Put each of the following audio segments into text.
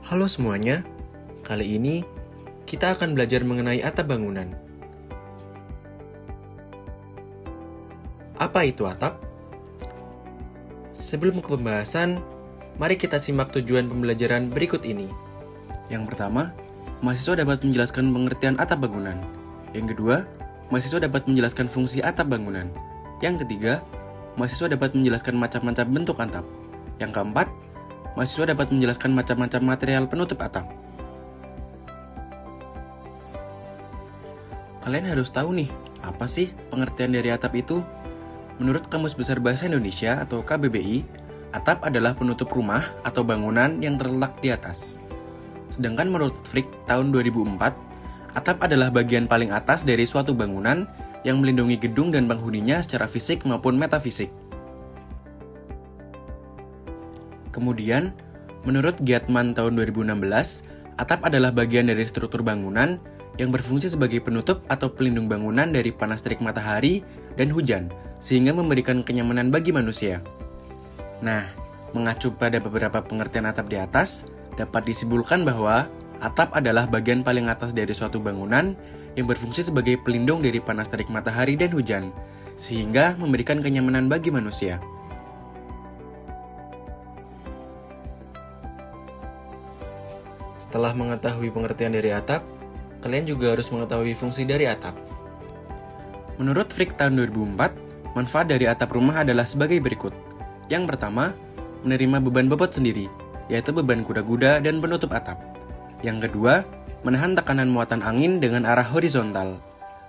Halo semuanya, kali ini kita akan belajar mengenai atap bangunan. Apa itu atap? Sebelum ke pembahasan, mari kita simak tujuan pembelajaran berikut ini. Yang pertama, mahasiswa dapat menjelaskan pengertian atap bangunan. Yang kedua, mahasiswa dapat menjelaskan fungsi atap bangunan. Yang ketiga, mahasiswa dapat menjelaskan macam-macam bentuk atap. Yang keempat, mahasiswa dapat menjelaskan macam-macam material penutup atap. Kalian harus tahu nih, apa sih pengertian dari atap itu? Menurut Kamus Besar Bahasa Indonesia atau KBBI, atap adalah penutup rumah atau bangunan yang terletak di atas. Sedangkan menurut Frick tahun 2004, atap adalah bagian paling atas dari suatu bangunan yang melindungi gedung dan penghuninya secara fisik maupun metafisik. Kemudian, menurut Giatman tahun 2016, atap adalah bagian dari struktur bangunan yang berfungsi sebagai penutup atau pelindung bangunan dari panas terik matahari dan hujan, sehingga memberikan kenyamanan bagi manusia. Nah, mengacu pada beberapa pengertian atap di atas, dapat disimpulkan bahwa atap adalah bagian paling atas dari suatu bangunan yang berfungsi sebagai pelindung dari panas terik matahari dan hujan, sehingga memberikan kenyamanan bagi manusia. Setelah mengetahui pengertian dari atap, kalian juga harus mengetahui fungsi dari atap. Menurut Frick tahun 2004, manfaat dari atap rumah adalah sebagai berikut. Yang pertama, menerima beban bobot sendiri, yaitu beban kuda-kuda dan penutup atap. Yang kedua, menahan tekanan muatan angin dengan arah horizontal.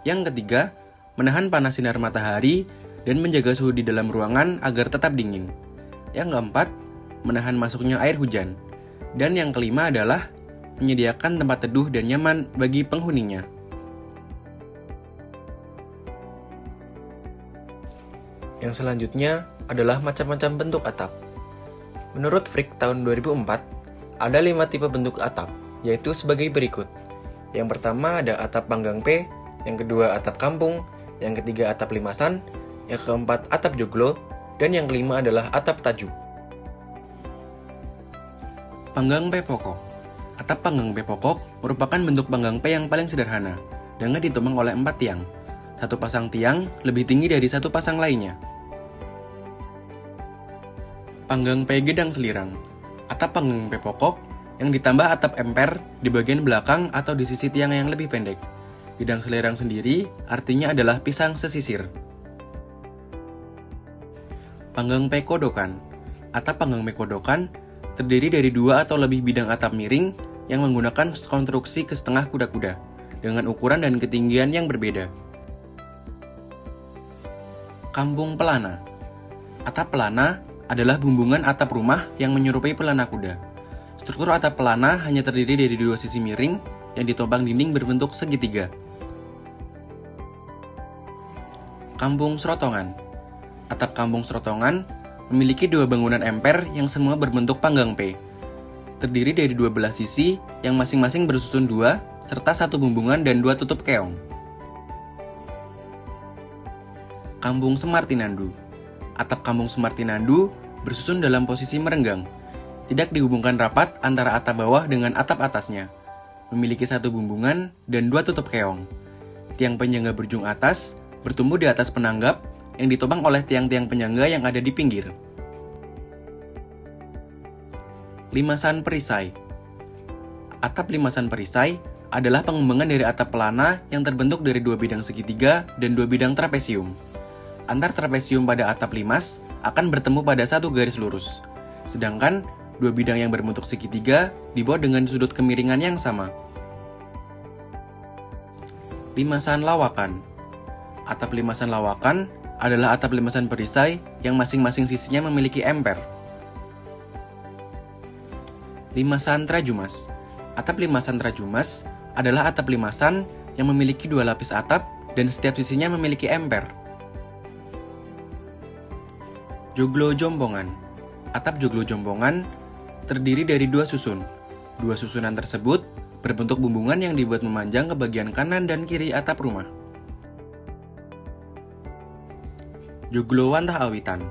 Yang ketiga, menahan panas sinar matahari dan menjaga suhu di dalam ruangan agar tetap dingin. Yang keempat, menahan masuknya air hujan. Dan yang kelima adalah menyediakan tempat teduh dan nyaman bagi penghuninya. Yang selanjutnya adalah macam-macam bentuk atap. Menurut Frick tahun 2004, ada 5 tipe bentuk atap, yaitu sebagai berikut. Yang pertama ada atap panggang P, yang kedua atap kampung, yang ketiga atap limasan, yang keempat atap joglo, dan yang kelima adalah atap tajuk. Panggang P pokok. Atap panggang P pokok merupakan bentuk panggang P yang paling sederhana, dengan ditopang oleh 4 tiang. Satu pasang tiang lebih tinggi dari satu pasang lainnya. Panggang P gedang selirang. Atap panggang P pokok yang ditambah atap emper di bagian belakang atau di sisi tiang yang lebih pendek. Gedang selirang sendiri artinya adalah pisang sesisir. Panggang P kodokan. Atap panggang P kodokan terdiri dari 2 atau lebih bidang atap miring yang menggunakan konstruksi kesetengah kuda-kuda dengan ukuran dan ketinggian yang berbeda. Kampung pelana. Atap pelana adalah bumbungan atap rumah yang menyerupai pelana kuda. Struktur atap pelana hanya terdiri dari 2 sisi miring yang ditopang dinding berbentuk segitiga. Kampung serotongan. Atap kampung serotongan memiliki 2 bangunan emper yang semua berbentuk panggang P. Terdiri dari 12 sisi yang masing-masing bersusun 2, serta 1 bumbungan dan 2 tutup keong. Kampung Semartinandu. Atap kampung Semartinandu bersusun dalam posisi merenggang. Tidak dihubungkan rapat antara atap bawah dengan atap atasnya. Memiliki 1 bumbungan dan 2 tutup keong. Tiang penyangga berujung atas bertumbuh di atas penanggap yang ditopang oleh tiang-tiang penyangga yang ada di pinggir. Limasan perisai. Atap limasan perisai adalah pengembangan dari atap pelana yang terbentuk dari 2 bidang segitiga dan 2 bidang trapesium. Antar trapesium pada atap limas akan bertemu pada 1 garis lurus, sedangkan 2 bidang yang berbentuk segitiga dibuat dengan sudut kemiringan yang sama. Limasan lawakan. Atap limasan lawakan adalah atap limasan perisai yang masing-masing sisinya memiliki emper. Limasan trajumas. Atap limasan trajumas adalah atap limasan yang memiliki 2 lapis atap dan setiap sisinya memiliki emper. Joglo jompongan. Atap joglo jompongan terdiri dari 2 susun. 2 susunan tersebut berbentuk bumbungan yang dibuat memanjang ke bagian kanan dan kiri atap rumah. Joglo wantah awitan.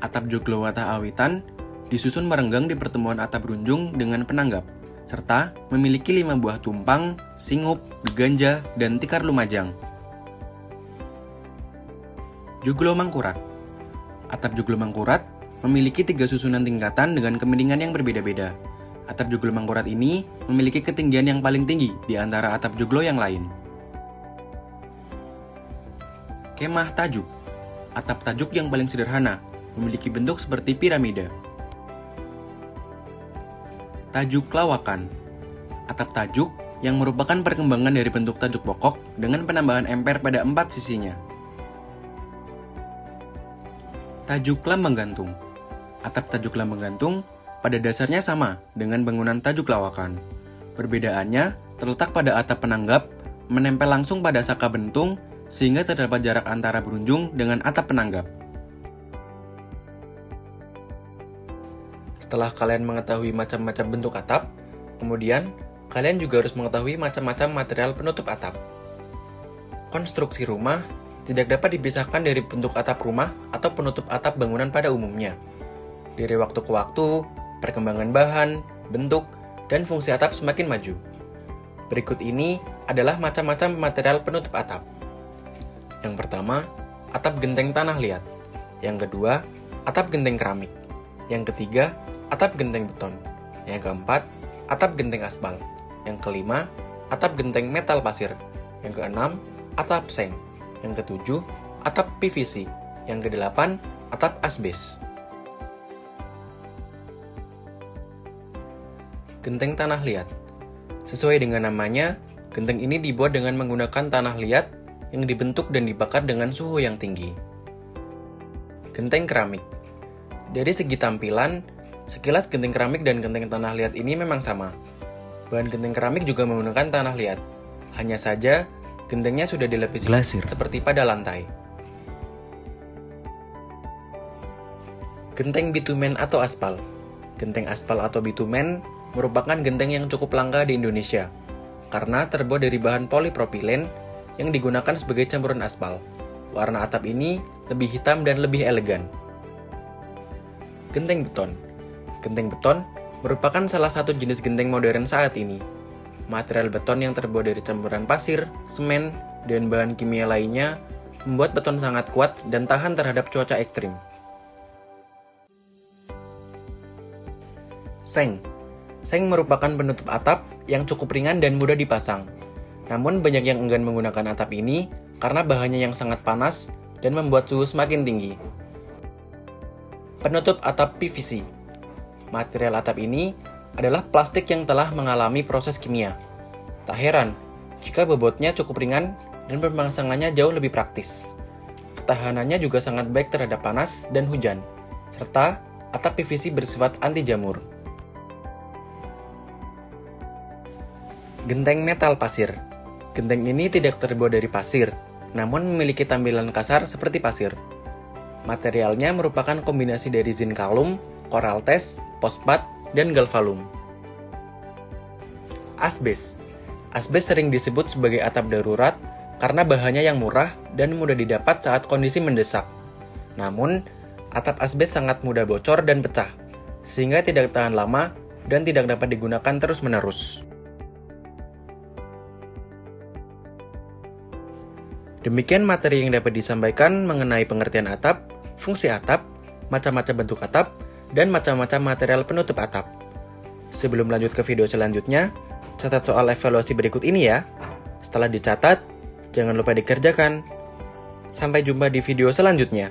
Atap joglo wantah awitan disusun merenggang di pertemuan atap runjung dengan penanggap. serta memiliki 5 buah tumpang, singup, geganja, dan tikar lumajang. Joglo Mangkurat. Atap Joglo Mangkurat memiliki 3 susunan tingkatan dengan kemiringan yang berbeda-beda. Atap Joglo Mangkurat ini memiliki ketinggian yang paling tinggi di antara atap joglo yang lain. Kemah Tajuk. Atap tajuk yang paling sederhana, memiliki bentuk seperti piramida. Tajuk Lawakan. Atap tajuk yang merupakan perkembangan dari bentuk tajuk pokok dengan penambahan emper pada 4 sisinya. Tajuk Lambang Gantung. Atap tajuk lambang gantung pada dasarnya sama dengan bangunan tajuk Lawakan. Perbedaannya terletak pada atap penanggap menempel langsung pada saka bentung sehingga terdapat jarak antara berunjung dengan atap penanggap. Setelah kalian mengetahui macam-macam bentuk atap, kemudian kalian juga harus mengetahui macam-macam material penutup atap. Konstruksi rumah tidak dapat dipisahkan dari bentuk atap rumah atau penutup atap bangunan pada umumnya. Dari waktu ke waktu, perkembangan bahan, bentuk, dan fungsi atap semakin maju. Berikut ini adalah macam-macam material penutup atap. Yang pertama, atap genteng tanah liat. Yang kedua, atap genteng keramik. Yang ketiga, atap genteng beton. Yang keempat, atap genteng aspal. Yang kelima, atap genteng metal pasir. Yang keenam, atap seng. Yang ketujuh, atap PVC. Yang kedelapan, atap asbes. Genteng tanah liat. Sesuai dengan namanya, genteng ini dibuat dengan menggunakan tanah liat yang dibentuk dan dibakar dengan suhu yang tinggi. Genteng keramik. Dari segi tampilan, sekilas genteng keramik dan genteng tanah liat ini memang sama. Bahan genteng keramik juga menggunakan tanah liat. Hanya saja, gentengnya sudah dilapisi glasir seperti pada lantai. Genteng bitumen atau aspal. Genteng aspal atau bitumen merupakan genteng yang cukup langka di Indonesia karena terbuat dari bahan polipropilen yang digunakan sebagai campuran aspal. Warna atap ini lebih hitam dan lebih elegan. Genteng beton. Genteng beton merupakan salah satu jenis genteng modern saat ini. Material beton yang terbuat dari campuran pasir, semen, dan bahan kimia lainnya membuat beton sangat kuat dan tahan terhadap cuaca ekstrim. Seng. Seng merupakan penutup atap yang cukup ringan dan mudah dipasang. Namun banyak yang enggan menggunakan atap ini karena bahannya yang sangat panas dan membuat suhu semakin tinggi. Penutup atap PVC. Material atap ini adalah plastik yang telah mengalami proses kimia. Tak heran jika bobotnya cukup ringan dan pemasangannya jauh lebih praktis. Ketahanannya juga sangat baik terhadap panas dan hujan, serta atap PVC bersifat anti jamur. Genteng metal pasir. Genteng ini tidak terbuat dari pasir, namun memiliki tampilan kasar seperti pasir. Materialnya merupakan kombinasi dari zinkalum, koraltes, fosfat, dan galvalum. Asbes. Asbes sering disebut sebagai atap darurat karena bahannya yang murah dan mudah didapat saat kondisi mendesak. Namun, atap asbes sangat mudah bocor dan pecah, sehingga tidak tahan lama dan tidak dapat digunakan terus-menerus. Demikian materi yang dapat disampaikan mengenai pengertian atap, fungsi atap, macam-macam bentuk atap, dan macam-macam material penutup atap. Sebelum lanjut ke video selanjutnya, catat soal evaluasi berikut ini ya. Setelah dicatat, jangan lupa dikerjakan. Sampai jumpa di video selanjutnya.